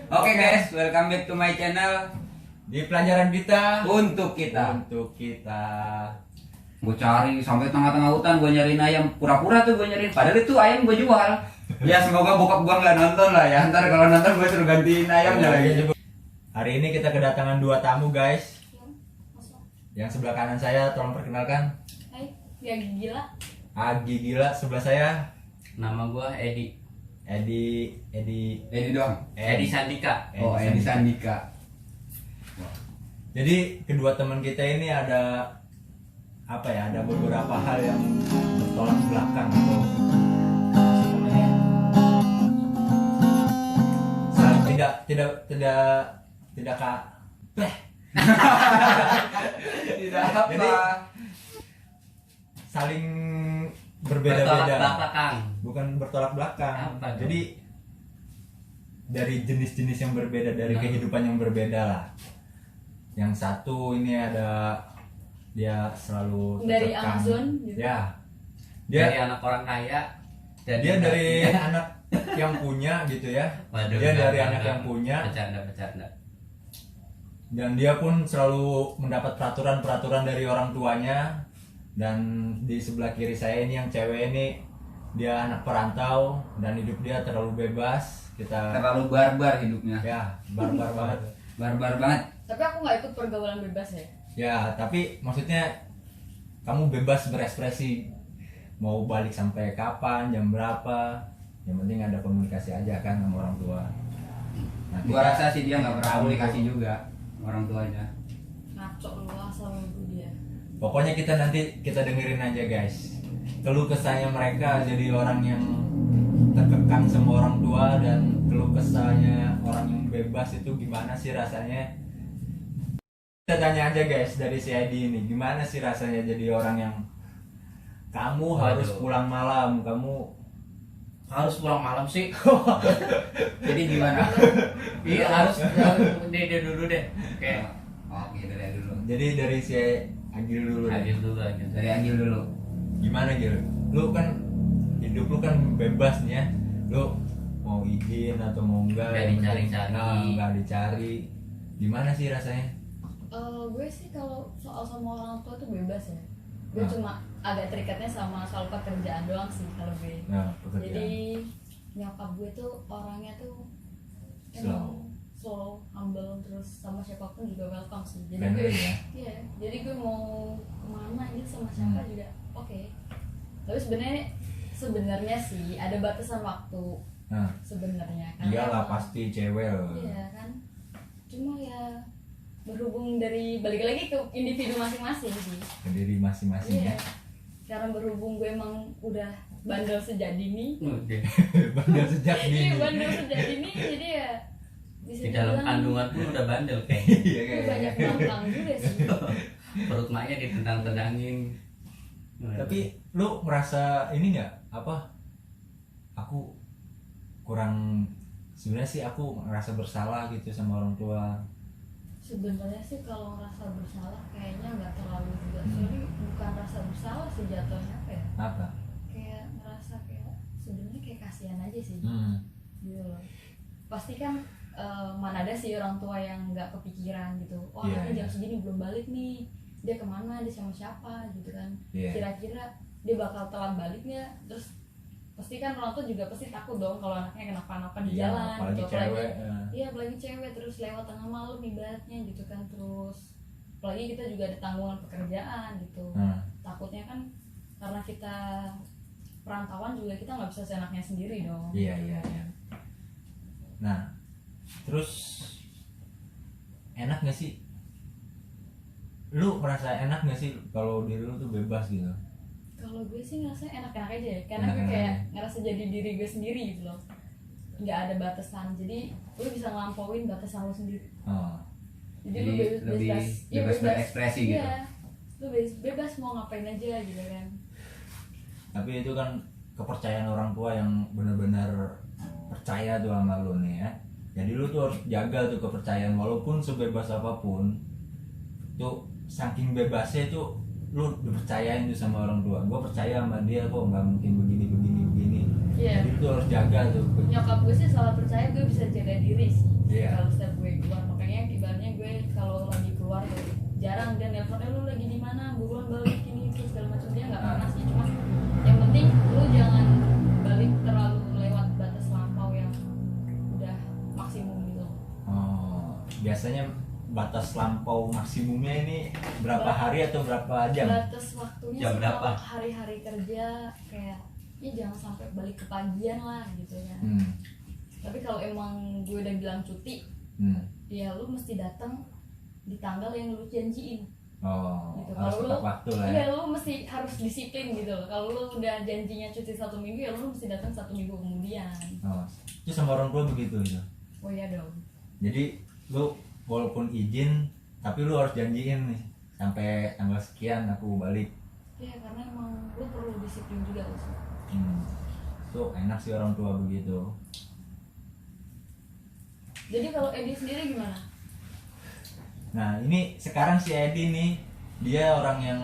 Oke guys, welcome back to my channel. Di pelajaran kita Untuk kita gue cari sampai tengah-tengah hutan, gue nyariin ayam. Pura-pura tuh gue nyariin, padahal itu ayam gue jual. Ya semoga bokap gue nggak nonton lah ya. Ntar kalau nonton gue suruh gantiin ayamnya lagi. Hari ini kita kedatangan 2 tamu guys. Yang sebelah kanan saya tolong perkenalkan. Hai, yang gila. Agi Gila, sebelah saya Nama gua Edi Ini doang. Edi Sandika. Oh, Edi Sandika. Jadi kedua teman kita ini ada apa ya? Ada beberapa hal yang bertolak belakang atau namanya saling tidak kak. Tidak apa. Jadi saling Bertolak berbeda-beda. belakang. Bukan bertolak belakang. Apa dong? Jadi dari jenis-jenis yang berbeda, dari kehidupan yang berbeda lah. Yang satu ini ada dia selalu Dari terkekang. Amazon gitu. Ya. Dari Dia anak orang kaya. dia dari anak yang punya gitu ya. Waduh, Dia dari enggak, anak enggak. yang punya. Bercanda. Dan dia pun selalu mendapat peraturan-peraturan dari orang tuanya. Dan di sebelah kiri saya ini yang cewek ini dia anak perantau dan hidup dia terlalu bebas. Kita Terlalu barbar hidupnya. ya barbar banget. Barbar banget. Tapi aku nggak ikut pergaulan bebas ya. Ya, tapi maksudnya kamu bebas berekspresi. Mau balik sampai kapan, jam berapa. Yang penting ada komunikasi aja kan sama orang tua. Nah, Gua kita- rasa sih dia nggak berkomunikasi juga orang tuanya. Ngaco lu asal lu dia. Pokoknya kita dengerin aja guys. Keluh kesahnya mereka jadi orang yang terkekang sama orang tua dan keluh kesahnya orang yang bebas itu gimana sih rasanya? Kita tanya aja guys dari si Edi ini, gimana sih rasanya jadi orang yang kamu harus Waduh. pulang malam, kamu Harus pulang malam sih. Jadi gimana? Iya harus. Dia dulu deh. Kayak Oh, gitu deh dulu. jadi dari si Agil dulu deh. Agil dulu aja. Dari Agil dulu. Gimana Gil? Lu kan hidup lu kan bebas nih ya. Lu mau izin atau mau enggak? Nggak yang penting- dicari-cari. Nah, nggak dicari. Gimana sih rasanya? Gue sih kalau soal sama orang tua tuh bebas ya. Gue Nah. cuma agak terikatnya sama soal pekerjaan doang sih kalau gue. Nah, pekerjaan. Jadi nyokap gue tuh orangnya tuh Slow. emang slow, humble, terus sama siapapun juga welcome sih. Jadi Friendly gue, ya? iya. Jadi gue mau kemana gitu sama siapa juga oke. Tapi sebenarnya sih ada batasan waktu Nah, sebenarnya. iyalah emang- pasti cewek. Iya kan. Cuma ya berhubung dari balik lagi ke individu masing-masing sih. Ke diri masing-masing Iya. ya. Karena berhubung gue emang udah bandel sejak dini. Udah. Bandel sejak Iya, dini. bandel sejak dini jadi ya bisa Di dalam dibilang kandungan pun udah bandel kayak. Iya gue kayak. banyak nantang juga sih. Perut maknya ditendang-tendangin. Tapi lu merasa ini nggak apa? Aku kurang sebenarnya sih aku ngerasa bersalah gitu sama orang tua. Sebenarnya sih kalau ngerasa bersalah kayaknya nggak terlalu juga. Soalnya bukan rasa bersalah sih jatuhnya apa ya? Apa? Kayak ngerasa kayak sebenarnya kayak kasihan aja sih. Gitu loh. Pasti kan mana ada sih orang tua yang nggak kepikiran gitu. Oh Iya, anaknya iya. jam segini belum balik nih, dia kemana, dia sama siapa gitu kan. Iya. Kira-kira dia bakal telat balik nggak? Terus pasti kan orang tua juga pasti takut dong kalau anaknya kenapa-napa di Iya, jalan apalagi gitu. cewek. Iya apalagi cewek terus lewat tengah malam ibaratnya gitu kan. Terus apalagi kita juga ada tanggungan pekerjaan gitu. Nah, Takutnya kan karena kita perantauan juga kita nggak bisa seenaknya sendiri dong. iya. Nah, terus enak gak sih? Lu merasa enak gak sih kalau diri lu tuh bebas gitu? Kalau gue sih ngerasa enak-enak aja ya, karena gue Enak-enak kayak aja. ngerasa jadi diri gue sendiri gitu loh. Nggak ada batasan, jadi lu bisa ngelampauin batasan lu sendiri. Oh, Jadi Jadi lu lebih iya, bebas berekspresi gitu. Iya, lu bebas mau ngapain aja gitu kan. tapi itu kan kepercayaan orang tua yang benar-benar percaya tuh sama lu nih ya. Jadi lu tuh harus jaga tuh kepercayaan walaupun sebebas apapun. Tuh saking bebasnya tuh lu dipercayain tuh sama orang tua. Gua percaya sama dia kok, nggak mungkin begini. Iya. Jadi lu tuh harus jaga tuh. Nyokap gue sih selalu percaya gue bisa jaga diri sih. Iya. kalau setiap gue keluar. Makanya ibaratnya gue kalau lagi keluar tuh jarang dia nelpon, lu lagi di mana, buruan balik ini terus segala macam, dia nggak pernah sih. Cuma yang penting lu jangan balik terlalu lewat batas lampau yang udah maksimum gitu. Oh, biasanya batas lampau maksimumnya ini berapa hari atau berapa jam? Batas waktunya Jam sih berapa? kalau hari-hari kerja kayak ya jangan sampai balik ke pagian lah gitu ya. Tapi kalau emang gue udah bilang cuti, ya lu mesti datang di tanggal yang lu janjiin. Oh, Gitu. harus Kalau tepat lu, waktu lah ya. iya lu mesti harus disiplin gitu loh. Kalau lu udah janjinya cuti 1 minggu, ya lu mesti datang 1 minggu kemudian. Oh, itu sama orang tua begitu gitu. Oh iya dong. Jadi lu walaupun izin, tapi lu harus janjiin nih sampai tanggal sekian aku balik. Iya karena emang lu perlu disiplin juga loh. So enak sih orang tua begitu. Jadi kalau Edi sendiri gimana? Nah ini sekarang si Edi nih, dia orang yang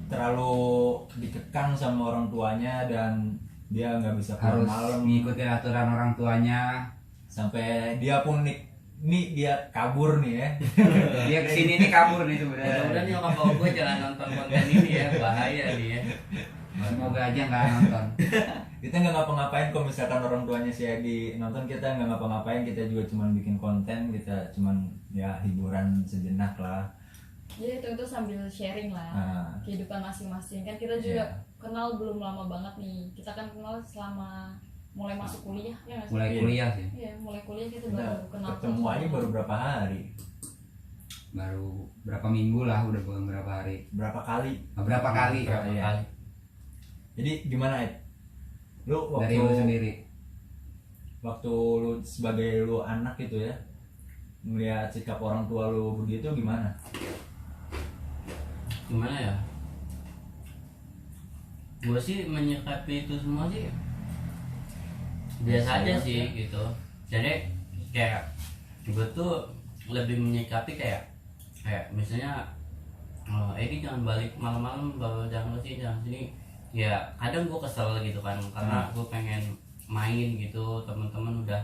terlalu dikekang sama orang tuanya dan dia nggak bisa keluar Harus malam, ngikutin aturan orang tuanya. sampai dia pun nih dia kabur nih ya. Dia kesini nih kabur nih sebenarnya. Mudah-mudahan nyokap bokap gue jangan nonton konten ini ya, bahaya nih ya. Semoga aja nggak nonton. Kita nggak ngapa-ngapain kalau misalkan orang tuanya si Edi nonton, kita nggak ngapa-ngapain, kita juga cuman bikin konten, kita cuman ya hiburan sejenak lah. Ya itu sambil sharing lah kehidupan masing-masing. Kan kita juga kenal belum lama banget nih. Kita kan kenal selama mulai masuk kuliah ya nggak sih? Mulai kuliah sih. Iya mulai kuliah kita Kita baru kenal. ketemu aja baru berapa hari, Baru berapa minggu lah, udah bukan berapa hari. berapa kali. Berapa kali? Berapa kali. Jadi gimana Ed? Lu Dari lu sendiri. waktu lu sebagai lu anak gitu ya, melihat sikap orang tua lu begitu gimana? Gimana ya? Gue sih menyikapi itu semua sih biasa aja sih gitu. Jadi kayak gue tuh lebih menyikapi kayak misalnya Edi jangan balik malam-malam, bawa jangan sih jangan sini. Ya kadang gue kesel gitu kan, karena gue pengen main gitu, temen-temen udah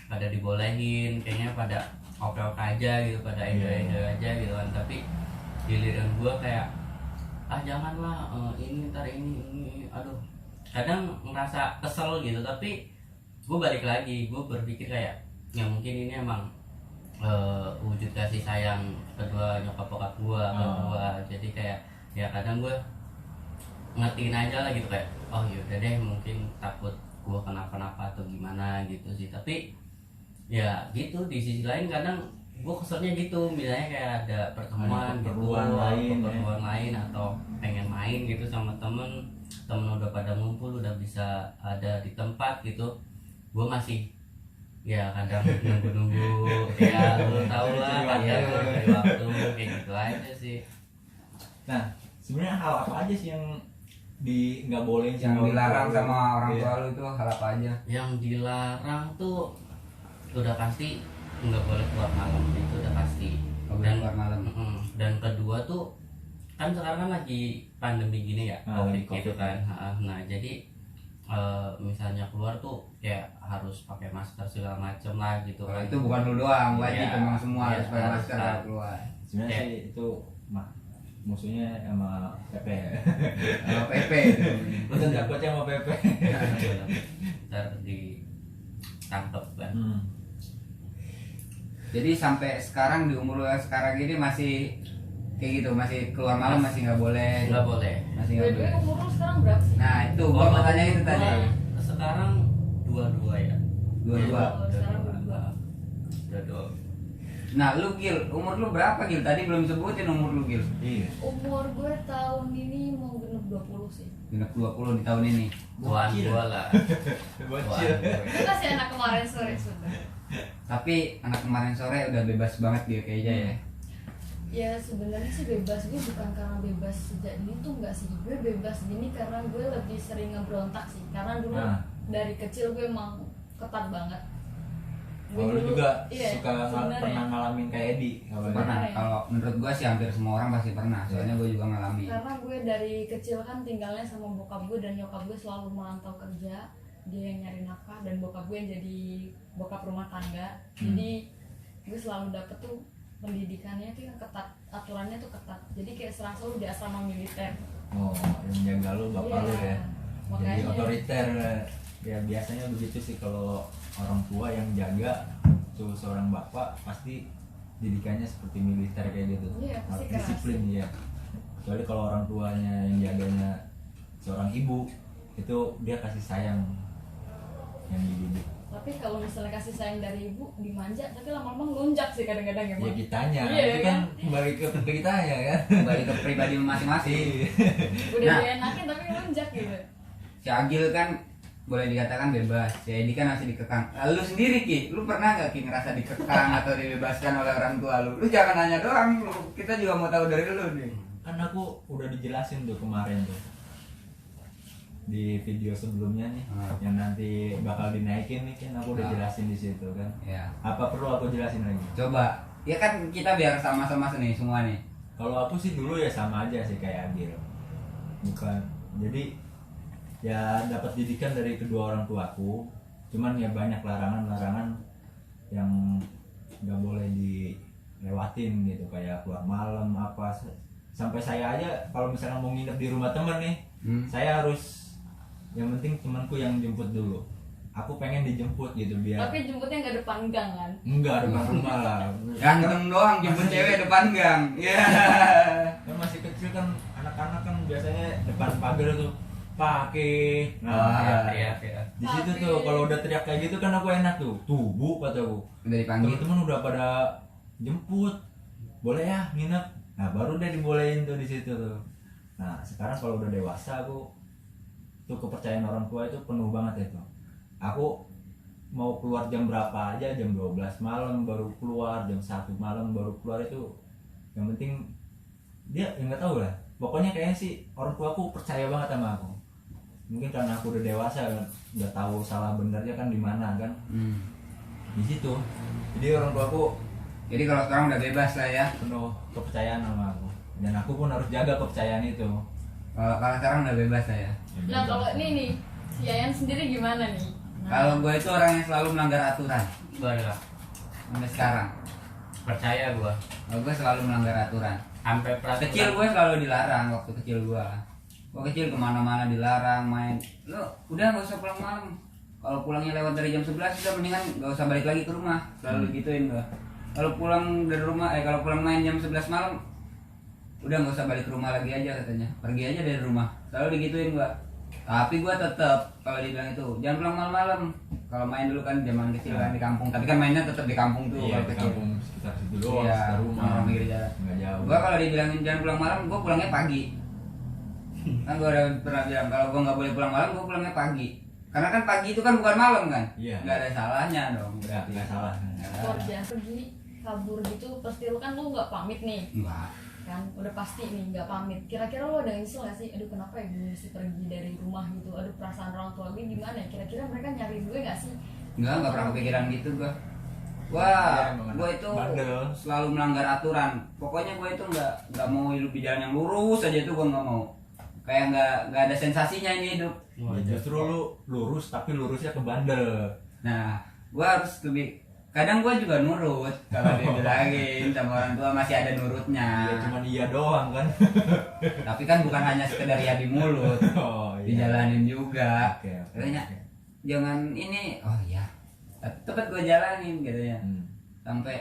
pada dibolehin, kayaknya pada oke-oke aja gitu, pada enjoy aja gitu kan. Tapi giliran gue kayak janganlah ini ntar ini aduh, kadang ngerasa kesel gitu. Tapi gue balik lagi, gue berpikir kayak ya mungkin ini emang wujud kasih sayang kedua nyokap bokap gue ke gue. Jadi kayak ya kadang gue ngertiin aja lah gitu, kayak oh yaudah deh mungkin takut gue kenapa-napa atau gimana gitu sih. Tapi ya gitu, di sisi lain kadang gue keselnya gitu, misalnya kayak ada pertemuan gitu, keperluan lain atau pengen main gitu sama temen udah pada ngumpul, udah bisa ada di tempat gitu, gue masih ya kadang nunggu ya lu tau lah kadang dari waktu kayak gitu aja sih. Nah sebenarnya hal apa aja sih yang nggak boleh Yang dilarang sama orang tua lu itu hal apa aja? Yang dilarang tuh udah pasti nggak boleh keluar malam, itu udah pasti. Nggak boleh keluar malam. Dan kedua tuh kan sekarang kan lagi pandemi gini ya, COVID gitu kan. Nah jadi misalnya keluar tuh kayak harus pakai masker segala macem lah gitu kan. Itu bukan lu doang, wajib memang semua harus pakai masker harus. kalau keluar. sebenarnya sih itu musuhnya sama PP ya. Kalau PP Lu kan takutnya sama PP. Ntar ditangkep kan. Jadi sampai sekarang di umur lu sekarang ini masih kayak gitu, masih keluar malam masih nggak boleh. Nggak boleh. Masih nggak boleh. Umur lu sekarang berapa sih? Nah itu gua mau tanya itu tadi. Sekarang 22 ya. 22. Sekarang 22. Nah lu Gil, umur lu berapa Gil? Tadi belum sebutin umur lu Gil. Iya. Umur gue tahun ini mau genep 20 sih. Genap 20 di tahun ini. Buan gua lah. Bocil. Itu masih anak kemarin sore sudah. Tapi anak kemarin sore udah bebas banget dia kayaknya ya. Ya sebenarnya sih bebas, gue bukan karena bebas sejak dini tuh enggak sih. Gue bebas gini karena gue lebih sering ngeberontak sih. Karena dulu dari kecil gue emang ketat banget. Oh, lu juga iya, suka sebenarnya. pernah ngalamin kayak Edi? Pernah. Kalau menurut gua sih hampir semua orang pasti pernah. Soalnya gua juga ngalamin. Karena gue dari kecil kan tinggalnya sama bokap gue dan nyokap gue selalu merantau kerja. dia yang nyari nafkah dan bokap gue yang jadi bokap rumah tangga. Jadi gue selalu dapet tuh pendidikannya tuh yang ketat, aturannya tuh ketat. Jadi kayak serasa lu di asrama militer. Oh, yang jaga lu bapak lu ya. Jadi Makanya otoriter ya, biasanya begitu sih kalau orang tua yang jaga tuh seorang bapak pasti didikannya seperti militer kayak gitu. Iya, pasti Harus keras. disiplin ya. Kecuali kalau orang tuanya yang jaganya seorang ibu, itu dia kasih sayang yang dididik. tapi kalau misalnya kasih sayang dari ibu dimanja, tapi lama-lama ngelunjak sih kadang-kadang ya, Ya Bang. kitanya, Iya, itu kan kan? kembali ke kitanya kan. Kembali ke pribadi masing-masing. Udah Nah. dienakin tapi ngelunjak gitu. Si Agil kan boleh dikatakan bebas, si Edi kan masih dikekang. Lu sendiri Ki, lu pernah gak Ki ngerasa dikekang atau dibebaskan oleh orang tua lu? Lu jangan nanya doang, kita juga mau tahu dari lu nih. Kan aku udah dijelasin tuh kemarin tuh di video sebelumnya nih, yang nanti bakal dinaikin nih, kan aku udah jelasin di situ kan. Ya. Apa perlu aku jelasin lagi? Coba, ya kan kita biar sama-sama nih semua nih. Kalau aku sih dulu ya sama aja sih kayak Agil, bukan. Jadi ya dapat didikan dari kedua orang tuaku, cuman ya banyak larangan-larangan yang nggak boleh dilewatin gitu, kayak keluar malam apa. Sampai saya aja kalau misalnya mau nginep di rumah temen nih, saya harus, yang penting temanku yang jemput dulu. Aku pengen dijemput gitu biar. Tapi jemputnya nggak depan gang kan? Enggak depan rumah lah. Ganteng doang jemput cewek depan gang. Iya. Kan masih kecil kan, anak-anak kan biasanya depan pagar tuh pakai. Wah, iya. Di situ tuh kalau udah teriak kayak gitu kan aku enak tuh. Tuh Bu kataku. Udah dipanggil. Teman-teman udah pada jemput. Boleh ya nginep. Nah, baru deh dibolehin tuh di situ tuh. Nah, sekarang kalau udah dewasa aku tuh kepercayaan orang tua itu penuh banget itu. Aku mau keluar jam berapa aja, jam 12 malam baru keluar, jam 1 malam baru keluar, itu yang penting dia ya nggak tahu lah. Pokoknya kayaknya sih orang tuaku percaya banget sama aku. Mungkin karena aku udah dewasa, udah tahu salah benernya kan di mana kan. Di situ. Jadi orang tuaku Jadi kalau sekarang udah bebas lah ya. penuh kepercayaan sama aku. Dan aku pun harus jaga kepercayaan itu. Kalau sekarang udah bebas lah ya. Nah kalau ini nih, si Yayan sendiri gimana nih? Nah, Kalau gue itu orang yang selalu melanggar aturan Gua sampai sekarang. percaya gua. Kalau gue selalu melanggar aturan. Sampai peraturan. Kecil gue selalu dilarang waktu kecil gue. Gue kecil kemana-mana dilarang main. Lo udah nggak usah pulang malam. Kalau pulangnya lewat dari jam 11 udah mendingan nggak usah balik lagi ke rumah. Selalu gituin gue. Kalau pulang dari rumah, kalau pulang main jam 11 malam, udah nggak usah balik ke rumah lagi aja katanya. Pergi aja dari rumah. Selalu digituin gue. Tapi gue tetap kalau dibilang itu jangan pulang malam-malam. Kalau main dulu kan zaman kecil kan di kampung. Tapi kan mainnya tetap di kampung tuh Iya, kalau di kecil. kampung sekitar situ doang, Iya, sekitar rumah. orang pinggir jalan. Nggak jauh. Gua kalau dibilangin jangan pulang malam, gua pulangnya pagi. Kan gua udah pernah bilang kalau gua nggak boleh pulang malam, gua pulangnya pagi. Karena kan pagi itu kan bukan malam kan? Iya. Nggak ada salahnya dong. Nggak salah. keluar biasa pergi kabur gitu, pasti lu kan lu nggak pamit nih. Enggak. Kan udah pasti nih nggak pamit. Kira-kira lo ada nyesel gak sih, aduh kenapa ya gue mesti pergi dari rumah gitu, aduh perasaan orang tua gue gimana ya, kira-kira mereka nyari gue gak sih? Enggak pernah kepikiran gitu gua. Iya, emang Gua itu bandel. selalu melanggar aturan. Pokoknya gua itu nggak mau hidup di jalan yang lurus aja itu gua nggak mau. Kayak nggak ada sensasinya ini hidup. Ya, justru lu lurus tapi lurusnya ke bandel. Nah, gua harus lebih. Kadang gua juga nurut kalau dibilangin sama orang tua, masih ada nurutnya. Ya cuman iya doang kan. Tapi kan bukan hanya sekedar ya di mulut, Oh iya. dijalanin juga. Oke, oke, Katanya oke. jangan ini. Oh iya. Tetep gua jalanin katanya. Sampai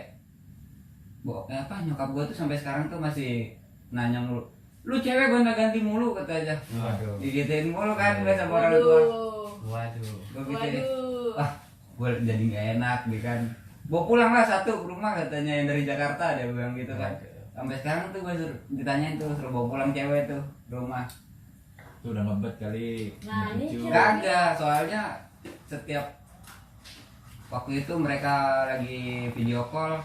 nyokap gua tuh sampai sekarang tuh masih nanya mulu. Lu cewek gonta-ganti mulu katanya. Waduh. Digituin mulu kan gua sama orang tua. Waduh. Gua pikirin, Waduh. wah, gua jadi nggak enak nih kan. Bawa pulang lah satu ke rumah katanya yang dari Jakarta, dia bilang gitu kan. Sampai sekarang tuh gua ditanyain tuh suruh bawa pulang cewek tuh ke rumah. Tuh udah ngebet kali. Nah, ini Lucu. kira- Kagak, soalnya setiap waktu itu mereka lagi video call,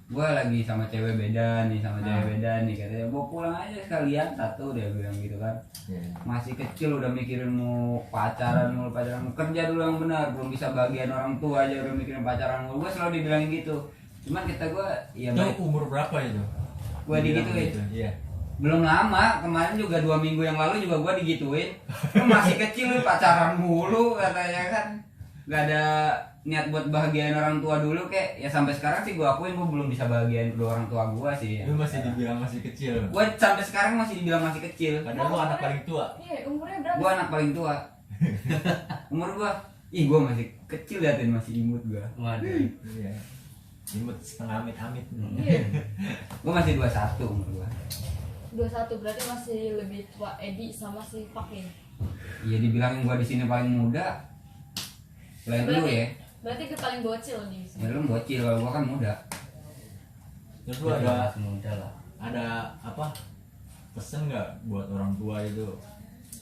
gua lagi sama cewek beda nih, cewek beda nih, katanya bawa pulang aja sekalian satu, dia bilang gitu kan. Iya. Masih kecil udah mikirin mau pacaran mulu, kerja dulu yang benar, belum bisa bagian orang tua aja udah mikirin pacaran mulu. Gua selalu dibilangin gitu. Cuman kita gua ya Itu baik, umur berapa itu? gua Dibilang digituin. gitu, iya. Belum lama, kemarin juga 2 minggu yang lalu juga gua digituin. Lu masih kecil lu pacaran mulu katanya kan. Gak ada niat buat bahagiain orang tua dulu kayak ya sampai sekarang sih gua akuin gua belum bisa bahagiain kedua orang tua gua sih. Lu masih dibilang masih kecil. Gua sampai sekarang masih dibilang masih kecil. Padahal lu anak paling tua. Iya, umurnya berapa? Gua anak paling tua. Umur gua, gua masih kecil liatin masih imut gua. Waduh. Iya. Imut setengah amit-amit. Iya. Gua masih 21 umur gua. 21 berarti masih lebih tua Edi sama si Pak ya. Iya dibilangin gua di sini paling muda. Selain lu ya. Berarti gue paling bocil di sini. Ya lu bocil, kalau gua kan muda. Terus lu ada Masih muda lah. apa pesen nggak buat orang tua itu?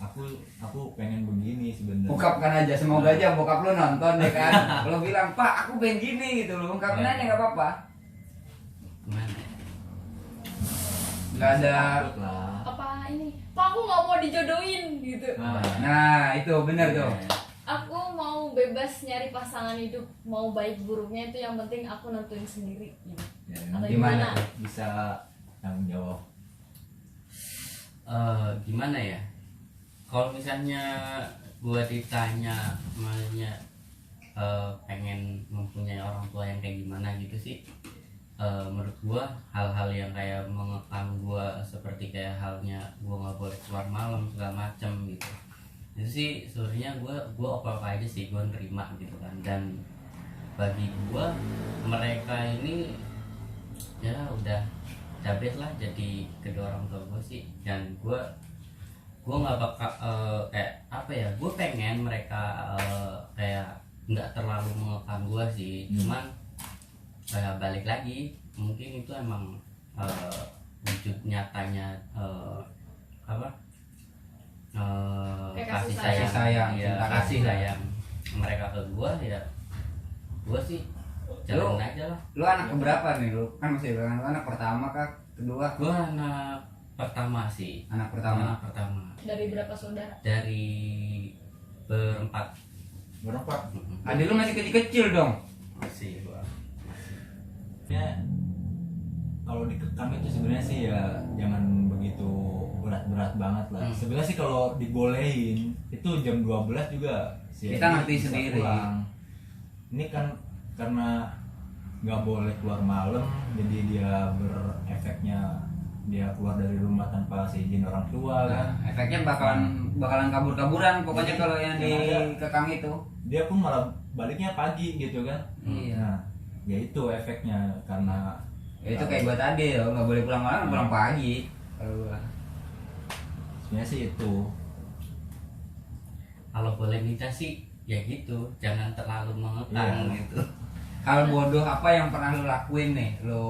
Aku pengen begini sebenarnya. Ungkapkan aja, semoga aja bokap lu nonton ya kan. Lu bilang, "Pak, aku pengen gini," gitu lu. Ungkapin aja enggak apa-apa. Gimana? Enggak ada. Takut lah. Apa ini? Pak, aku nggak mau dijodohin gitu. Nah, itu benar tuh. Aku mau bebas nyari pasangan hidup, mau baik buruknya itu yang penting aku nentuin sendiri. Gitu. Ya, Atau gimana? gimana? bisa tanggung jawab. Gimana ya? Kalau misalnya gua ditanya namanya pengen mempunyai orang tua yang kayak gimana gitu sih, menurut gua hal-hal yang kayak mengekang gua seperti kayak halnya gua nggak boleh keluar malam segala macem gitu, itu sih sebenarnya gua apa aja sih gua nerima gitu kan. Dan bagi gua mereka ini ya udah best lah jadi kedua orang tua gua sih. Dan gua nggak bakal kayak apa ya, gue pengen mereka kayak nggak terlalu mengekang gue sih. Cuman balik lagi mungkin itu emang wujud nyatanya apa Kayak kasih kasih sayang, ya, cinta kasih kasih. sayang mereka ke gue ya. Gue sih jalanin aja lah. Lu anak keberapa nih lu? Kan masih bilang lu anak pertama kah? Kedua? Gue anak pertama sih. Anak pertama. Anak pertama Dari berapa saudara? dari berempat. Berapa? Adik lu masih kecil-kecil dong. Masih gua. Ya, kalau dikekang itu sebenarnya sih ya jangan begitu berat-berat banget lah. Sebenarnya sih kalau dibolehin itu jam 12 juga si Kita Edi ngerti bisa sendiri. pulang. Ini kan karena nggak boleh keluar malam, jadi dia berefeknya dia keluar dari rumah tanpa seizin orang tua kan. Nah, efeknya bakalan kabur-kaburan pokoknya kalau yang dikekang itu. Dia pun malah baliknya pagi gitu kan. Iya. Nah, ya itu efeknya karena Ya itu kayak gua tadi loh, nggak boleh pulang malam, pulang pagi. Kalau gua. sebenarnya sih itu. Kalau boleh minta sih ya gitu, jangan terlalu mengekang Iya. gitu. Hal bodoh apa yang pernah lu lakuin nih? Lu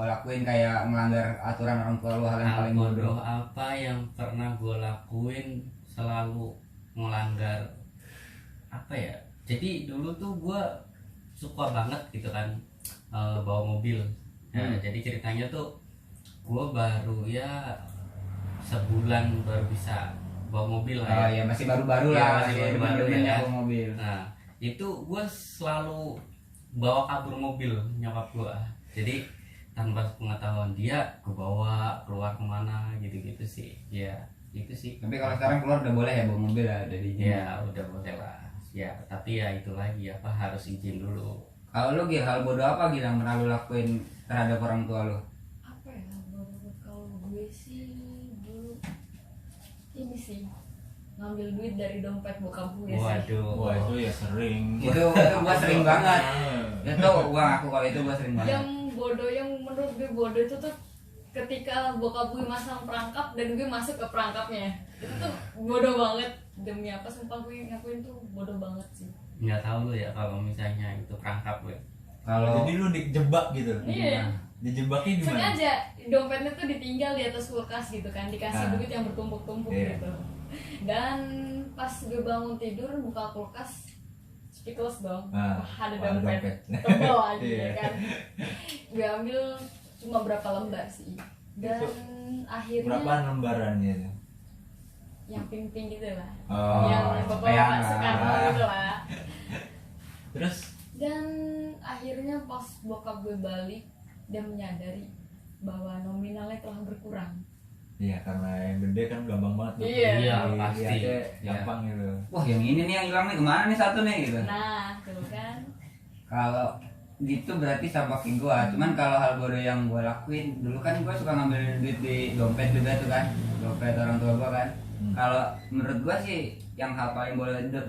lakuin kayak melanggar aturan orang tua lu, hal yang Hal paling bodoh. bodoh apa yang pernah gue lakuin selalu melanggar apa ya? Jadi dulu tuh gue suka banget gitu kan bawa mobil. Nah, jadi ceritanya tuh gue baru ya sebulan baru bisa bawa mobil Oh lah ya masih baru-baru Iya, lah, masih baru-baru bener-bener ya. bawa mobil. Nah itu gue selalu bawa kabur mobil nyokap gue. Jadi tanpa pengetahuan dia gue bawa keluar kemana gitu-gitu sih. Ya itu sih. Tapi kalau sekarang keluar udah boleh ya bawa mobil ya dari izin. Ya udah boleh lah. Ya tapi ya itu lagi apa harus izin dulu. Kalau lu Gil, hal bodoh apa Gil yang pernah lu lakuin terhadap orang tua lu? Apa ya? Kalau gue sih dulu ini sih ngambil duit dari dompet bokap gue sih. Waduh. Wah itu ya sering. Itu gua sering banget. Itu gua ngaku kalau itu gua sering banget. Yang bodoh, yang menurut gue bodoh itu tuh ketika bokap gue masang perangkap dan gue masuk ke perangkapnya. Itu tuh bodoh banget. Demi apa sumpah gue ngakuin tuh bodoh banget sih. Nggak tahu lu ya kalau misalnya itu perangkap gue. Kalau Jadi lu dijebak gitu. Iya. Dijebaknya gimana? Sengaja dompetnya tuh ditinggal di atas kulkas gitu kan, dikasih Ah. duit yang bertumpuk-tumpuk Iya. gitu. Dan pas gue bangun tidur buka kulkas, speechless dong. Ah, Wah, ada wah, dompet dompet. tebel aja Iya. ya kan. Gue ambil cuma berapa lembar sih. Dan Itu akhirnya berapa lembarannya itu? yang pink-pink gitu lah. Oh, yang bapak sayang. Soekarno gitu lah. Terus Dan akhirnya pas bokap gue balik, dia menyadari bahwa nominalnya telah berkurang. Iya, karena yang gede kan gampang banget. Iya. Iya, pasti. Lihatnya gampang gitu. Wah yang ini nih yang hilang nih kemana nih satu nih gitu. Nah tuh kan. Kalau gitu berarti sama kayak gua. Cuman kalau hal bodoh yang gua lakuin dulu kan gua suka ngambil duit di dompet juga tuh kan, dompet orang tua gua kan. Kalau menurut gua sih yang hal paling bodoh itu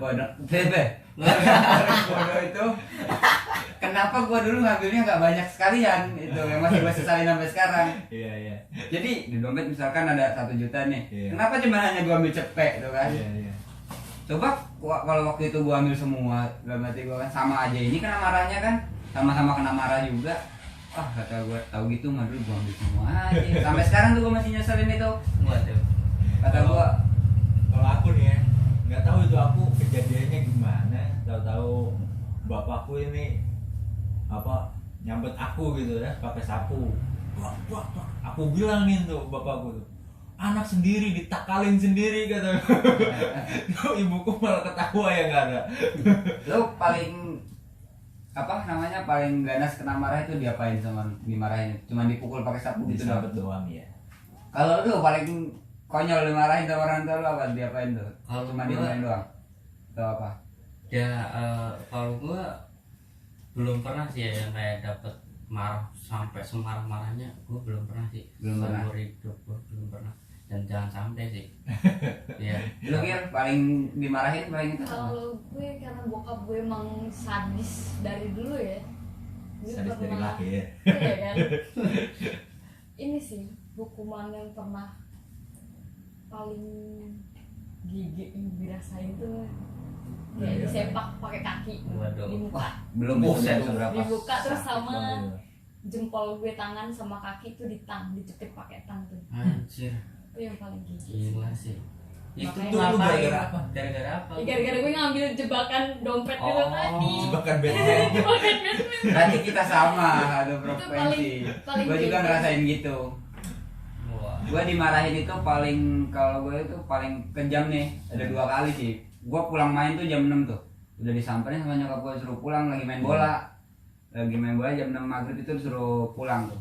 kenapa gua dulu ngambilnya nggak banyak sekalian itu yang masih gua sesalin sampai sekarang. Iya, iya. Jadi di dompet misalkan ada 1 juta nih, Iya. kenapa cuma hanya gua ambil cepet tuh kan? Iya, iya. Coba kalau waktu itu gua ambil semua, dalam hati gua kan sama aja ini kena marahnya kan, sama-sama kena marah juga. Ah kata gua tahu gitu mah dulu gua ambil semua aja. Sampai sekarang tuh gua masih nyeselin itu. Waduh. Kata gua Kalau aku nih ya, nggak tahu itu aku kejadiannya gimana. Tahu-tahu bapakku ini apa nyambet aku gitu ya pakai sapu. Wah, wah, wah. Aku bilangin tuh bapakku tuh, anak sendiri ditakalin sendiri kata. Ibuku malah ketawa ya nggak ada. lu paling apa namanya paling ganas kena marah itu diapain sama dimarahin? Cuma dipukul pakai sapu gitu Disambet doang. doang ya. Kalau lu paling konyol dimarahin sama orang tua lu apa diapain tuh? Kalau Cuma gua- diapain doang. Atau apa? Ya kalau gua belum pernah sih ya yang kayak dapet marah sampai semarah-marahnya, gua belum pernah sih. Belum pernah. Seumur hidup gua belum pernah, dan jangan sampai sih. Iya. Lu kira paling dimarahin paling itu apa? Kalau gue karena bokap gue emang sadis dari dulu ya. Gue Sadis dari pernah- lahir. Iya kan. Ini sih hukuman yang pernah paling gigit yang dirasain tuh Iya, kayak iya. disepak pakai kaki Waduh. di muka. Belum Buset, itu seberapa. Di muka terus Sakit sama banget. jempol gue tangan sama kaki tuh dicepit pakai tang tuh. Anjir, Itu yang paling gigit. gila sih. Itu Makanya- tuh Itu ngapain? gara-gara apa? Gara-gara apa? Ya, gara-gara gue ngambil jebakan dompet gitu Oh. tadi. Jebakan Batman. Jebakan Batman. Berarti kita sama ada paling- frekuensi. paling Gue juga gede. ngerasain gitu. Wah. Gue dimarahin itu paling kalau gue itu paling kejam nih ada 2 kali sih. Gue pulang main tuh jam 6 tuh. Udah disamperin sama nyokap gue suruh pulang lagi main bola. Lagi main bola jam 6 maghrib itu disuruh pulang tuh.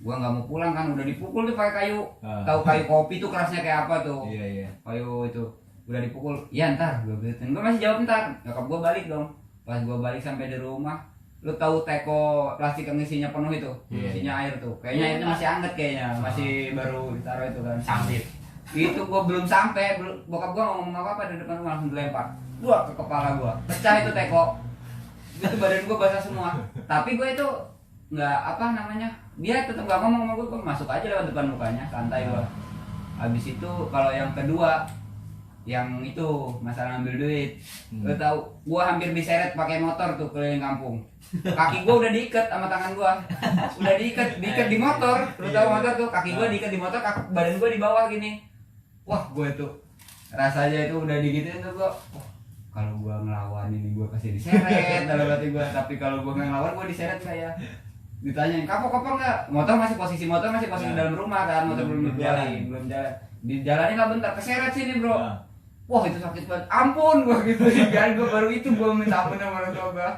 Gue nggak mau pulang kan udah dipukul tuh pakai kayu. Ah. Tahu kayu kopi tuh kerasnya kayak apa tuh? Iya, iya. Kayu itu udah dipukul. Ya ntar gue gituin. Gue masih jawab ntar. Nyokap gue balik dong. Pas gue balik sampai di rumah, lu tahu teko plastik yang isinya penuh itu, Iya, isinya air tuh. Kayaknya airnya masih anget kayaknya, masih baru ditaruh itu kan. Sambit. Itu gue belum sampai, bokap gue ngomong apa di depan rumah langsung dilempar. Dua ke kepala gue, pecah itu teko. Itu badan gue basah semua. Tapi gue itu nggak apa namanya, dia tetap gak ngomong sama gue masuk aja lewat depan mukanya, santai gue. Habis itu kalau yang kedua, yang itu masalah ngambil duit, lo tau, gue hampir diseret pakai motor tuh keliling kampung. Kaki gue udah diikat sama tangan gue, udah diikat di motor. Lo tau motor tuh, kaki gue diikat di motor, badan gue di bawah gini. Wah, gue tuh rasanya itu udah digituin tuh gue. Wah, kalau gue ngelawan ini gue pasti diseret dalam hati gue. Tapi kalau gue nggak ngelawan gue diseret kayak ditanyain kapok nggak? Motor masih posisi dalam rumah kan, motor belum jalan. Dijalanin lah bentar, keseret sini bro. Nah. Wah itu sakit banget, ampun gue gitu kan, gue baru itu gue minta ampun sama orang tua gue.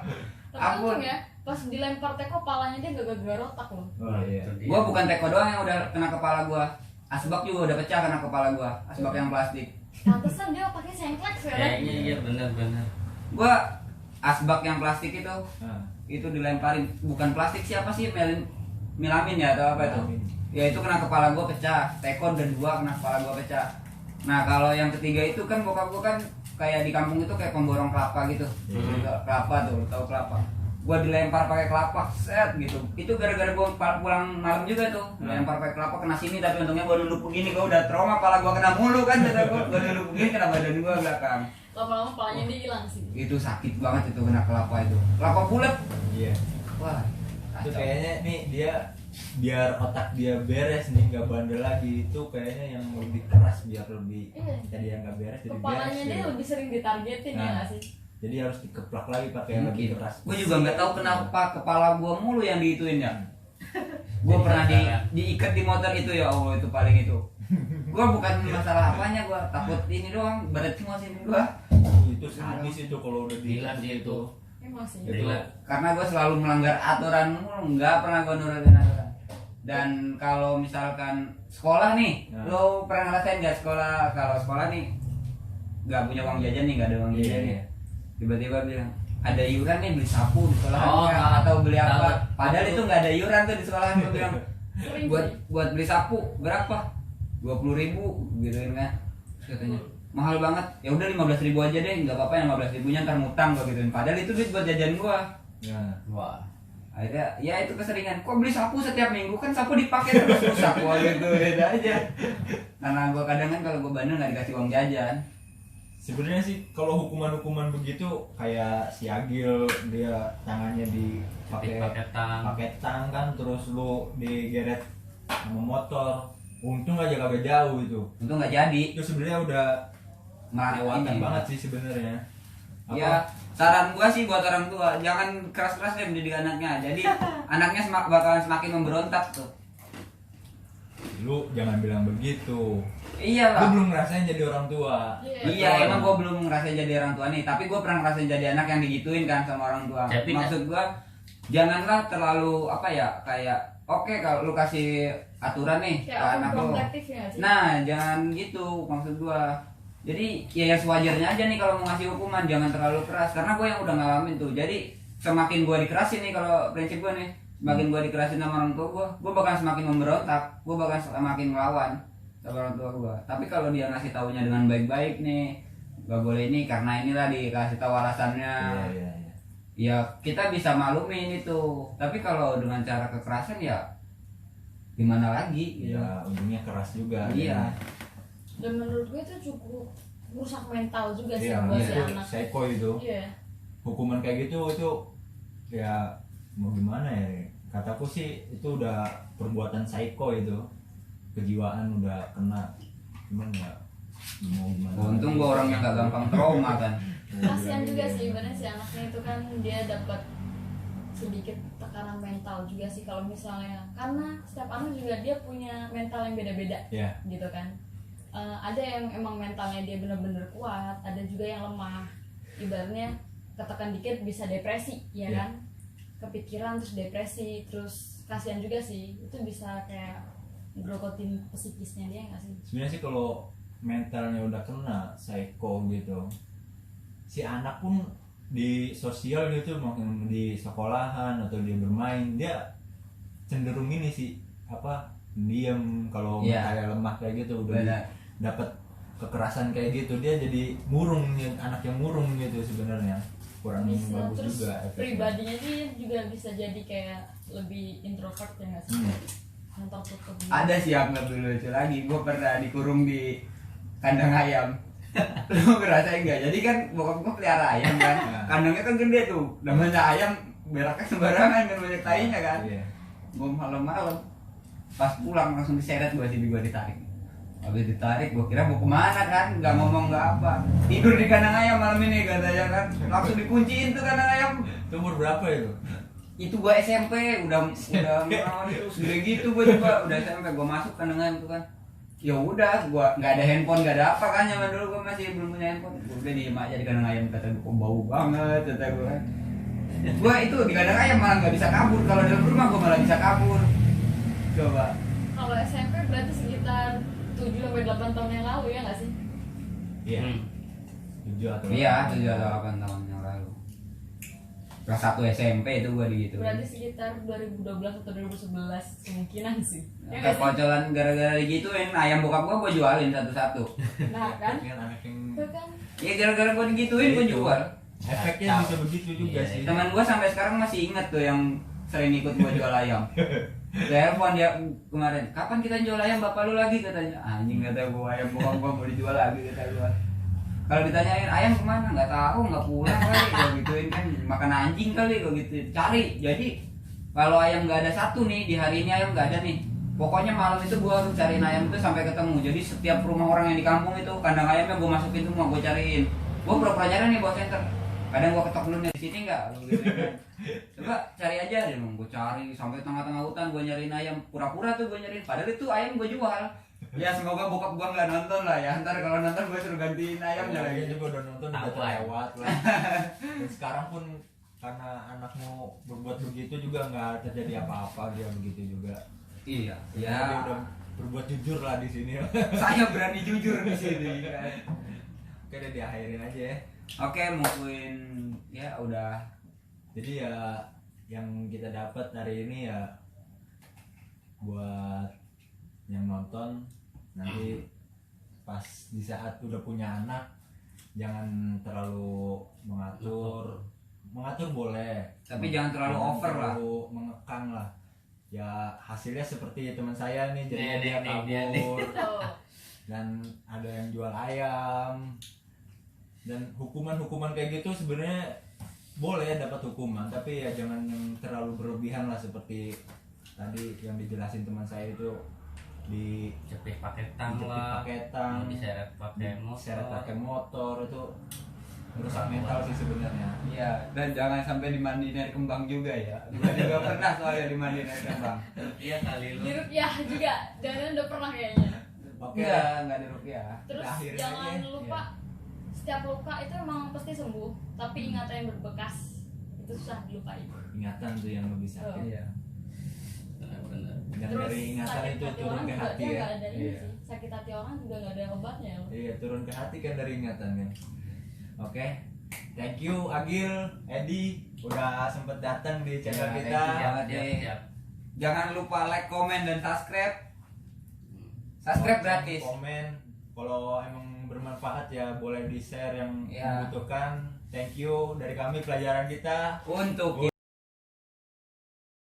Tergantung ya, pas dilempar teko palanya dia gak rotak loh. Oh iya. Gue bukan teko doang yang udah kena kepala gue, asbak juga udah pecah kena kepala gue, asbak yang plastik. Pantesan dia pakai sengklek sekarang. Kayaknya iya benar-benar. Gue asbak yang plastik Nah. itu dilemparin, bukan plastik siapa sih, milamin ya atau apa itu? Ya itu kena kepala gue pecah, teko dan 2 kena kepala gue pecah. Nah kalau yang ketiga itu kan bokap gue kan kayak di kampung itu kayak pemborong kelapa gitu, kelapa tuh, tahu kelapa? Gue dilempar pakai kelapa, set gitu. Itu gara-gara gue pulang malam juga tuh, dilempar pakai kelapa kena sini tapi untungnya gue duduk begini, gue udah trauma, pala gue kena mulu kan, gue duduk begini kena badan gue belakang. Lama-lama palanya dia hilang sih. Itu sakit banget itu kena kelapa itu, kelapa bulat. Iya. Wah, Itu kacau. kayaknya nih dia biar otak dia beres nih nggak bandel lagi, itu kayaknya yang lebih keras biar lebih Iya. tadi yang nggak beres jadi Kepalanya beres dia gitu. lebih sering ditargetin ya Nah. nggak sih? Jadi harus dikeplak lagi pakai yang lebih Mungkin. keras. Gue juga nggak tahu kenapa kepala gue mulu yang diituin ya. Gue pernah diikat di motor itu ya Allah itu paling itu. Gue bukan masalah apanya, gue takut ini doang, berat semua sini gue. Itu sadis itu kalau udah Gila sih itu. Emang sih. Itu Gila. Karena gue selalu melanggar aturan mulu, nggak pernah gue nurutin aturan. Dan kalau misalkan sekolah nih, Nah. lo pernah ngerasain gak sekolah, kalau sekolah nih nggak punya uang jajan nih, nggak ada uang Iya, jajan nih, iya. tiba-tiba bilang ada iuran nih beli sapu di sekolah Oh, atau beli apa, tahu. padahal itu nggak ada iuran tuh di sekolah. Gue bilang Sering buat sih. buat beli sapu berapa, 20.000 gituin kan. Terus katanya mahal banget, ya udah 15.000 aja deh, nggak apa-apa, yang 15.000-nya ntar ngutang gue gituin, padahal itu duit buat jajan gua. Ya. Wah. Akhirnya ya itu keseringan, kok beli sapu setiap minggu, kan sapu dipakai terus rusak gua gitu, beda aja. Karena gua kadang kan kalau gua bandel nggak dikasih uang jajan. Sebenarnya sih kalau hukuman-hukuman begitu kayak si Agil, dia tangannya dipakai pakai tang kan, terus lu digeret sama motor, untung aja kagak jauh itu. Untung nggak jadi. Itu sebenarnya udah melewatan Ini. banget sih sebenarnya. Ya, saran gua sih buat orang tua, jangan keras-keras deh mendidik anaknya. Jadi anaknya bakalan semakin memberontak tuh. Lu jangan bilang begitu. Iya Lu lah. belum ngerasain jadi orang tua. Iya, emang gua belum ngerasain jadi orang tua nih, tapi gua pernah ngerasain jadi anak yang digituin kan sama orang tua. Tapi Maksud gua janganlah terlalu apa ya, kayak oke kalau lu kasih aturan nih ke Kayak anak lu. overprotective ya nggak sih? Nah, jangan gitu maksud gua. Jadi ya sewajarnya aja nih kalau mau ngasih hukuman, jangan terlalu keras, karena gue yang udah ngalamin tuh. Jadi semakin gue dikerasin nih, kalau prinsip gue nih, semakin gue dikerasin sama orang tua gue bakal semakin memberontak, gue bakal semakin melawan sama orang tua gue. Tapi kalau dia ngasih taunya dengan baik-baik nih, gak boleh ini karena inilah, dikasih tahu alasannya. Iya. Ya kita bisa maklumin itu. Tapi kalau dengan cara kekerasan ya gimana lagi gitu. Ya ujungnya keras juga. Iya. Dan menurut gue itu cukup rusak mental juga sih Iya, buat itu si anak. psycho itu. Iya. Hukuman kayak gitu itu ya mau gimana ya? Kataku sih itu udah perbuatan psycho itu. Kejiwaan udah kena. Cuman ya mau gimana? Untung gue orangnya gak gampang trauma kan. Kasihan juga sih sebenarnya si anaknya itu kan, dia dapat sedikit tekanan mental juga sih kalau misalnya, karena setiap anak juga dia punya mental yang beda-beda Ya. gitu kan. Ada yang emang mentalnya dia bener-bener kuat, ada juga yang lemah. Ibaratnya ketekan dikit bisa depresi, ya Iya. kan? Kepikiran terus depresi, terus kasihan juga sih. Itu bisa kayak ngerokotin psikisnya dia nggak sih? Sebenarnya sih kalau mentalnya udah kena psycho gitu, si anak pun di sosial gitu, maupun di sekolahan atau dia bermain, dia cenderung ini sih apa, diam. Kalau Iya. kayak lemah kayak gitu udah Benar. dapat kekerasan kayak gitu, dia jadi murung, anak yang murung gitu sebenarnya, kurang Bisa, bagus terus juga efeknya. pribadinya dia juga bisa jadi kayak lebih introvert ya nggak sih? Yang tertutup gitu. Ada sih yang lebih lucu lagi, gue pernah dikurung di kandang ayam. Lu ngerasain nggak? Jadi kan bokap gue pelihara ayam kan, kandangnya kan gede tuh, namanya ayam beraknya sembarangan kan, banyak tainya kan. Iya. Gue malam-malam pas pulang langsung diseret gue, sini gue ditarik. Habis ditarik gue kira mau kemana kan, nggak ngomong nggak apa, tidur di kandang ayam malam ini katanya kan, langsung dikunciin tuh kandang ayam. Itu umur berapa itu? Itu gua SMP udah merawat itu segede gitu, gua juga udah SMP gua masuk kandungan itu kan. Ya udah, gua nggak ada handphone, nggak ada apa kan, zaman dulu gua masih belum punya handphone. Gua udah diem aja di kandang ayam, kata gua, kok bau banget kata gua kan. Gua itu di kandang ayam malah nggak bisa kabur, kalau dalam rumah gua malah bisa kabur. Coba. Kalau SMP berarti sekitar 7 sampai 8 tahun yang lalu ya nggak sih? Iya. Hmm. 7 atau Iya, 8. 7 atau 8 tahun yang lalu. Kelas 1 SMP itu gua digituin. Berarti sekitar 2012 atau 2011 kemungkinan sih. Ya nggak sih? Kepocolan gara-gara digituin, ayam bokap gua jualin satu-satu. Nah kan, Kan anak yang itu kan Ya gara-gara gua digituin gua Itu. jual. efeknya bisa begitu juga Iya, sih. Teman gua sampai sekarang masih ingat tuh yang sering ikut gua jual ayam. Telepon dia kemarin, kapan kita jual ayam bapak lu lagi katanya. Anjing kata gua, ayam bokap gua mau dijual lagi kata gua. Kalau ditanyain ayam kemana, nggak tahu, nggak pulang kali, gua gituin kan, makan anjing kali, gua gitu. Cari, jadi kalau ayam nggak ada satu nih, di hari ini ayam nggak ada nih, pokoknya malam itu gua harus cariin ayam itu sampai ketemu. Jadi setiap rumah orang yang di kampung itu kandang ayamnya gua masukin semua, gua cariin. Gua pura-pura nyari nih bawa center. Kadang gua ketok dulu nih, di sini nggak, gua gituin kan. Coba cari aja deh, gua cari sampai tengah-tengah hutan, gua nyariin ayam, pura-pura tuh gua nyariin. Padahal itu ayam gua jual. Ya semoga bokap gua nggak nonton lah ya. Ntar kalau nonton gua suruh gantiin ayamnya lagi. Dia juga udah nonton, Tahu udah lah. lewat lah. Dan sekarang pun karena anakmu berbuat begitu juga nggak terjadi apa-apa, dia begitu juga. Iya. Ya, Ya. dia udah berbuat jujur lah di sini. Saya berani jujur di sini kan. Oke, udah diakhirin aja ya. Oke, mungkin ya udah. Jadi ya yang kita dapat hari ini ya buat yang nonton nanti pas di saat udah punya anak jangan terlalu mengatur boleh, Tapi jangan terlalu over lah. terlalu mengekang lah. Ya hasilnya seperti teman saya nih, jadi Nih, dia nih, kabur Tuh. dan ada yang jual ayam, dan hukuman kayak gitu sebenarnya boleh dapat hukuman, tapi ya jangan yang terlalu berlebihan lah, seperti tadi yang dijelasin teman saya itu Cepet pakai tang dijepit lah, pakai tang, diseret pakai diseret motor. pakai motor, itu merusak mental sih sebenarnya. Iya, dan jangan sampai dimandiin air kembang juga ya. Gua juga pernah soalnya dimandiin air kembang. Iya kali lu. Di Rupiah juga, jangan udah pernah kayaknya. Oke, Enggak di rupiah. Terus Kita akhirin jangan aja. lupa setiap luka itu emang pasti sembuh, tapi ingatan yang berbekas itu susah dilupain. ingatan tuh yang lebih sakit. Iya. Benar-benar. Dan Terus dari ingatan sakit itu hati turun orang ke juga hati dia ya. nggak ada ini Iya. sih. Sakit hati orang juga nggak ada obatnya. Iya, turun ke hati kan dari ingatan kan. Oke. Thank you Agil, Edi udah sempet datang di channel Ya, kita. thank you banget. Siap. Jangan lupa like, komen, dan subscribe. Subscribe gratis. Komen. Kalau emang bermanfaat ya boleh di-share yang Ya. membutuhkan. Thank you dari kami pelajaran kita. Untuk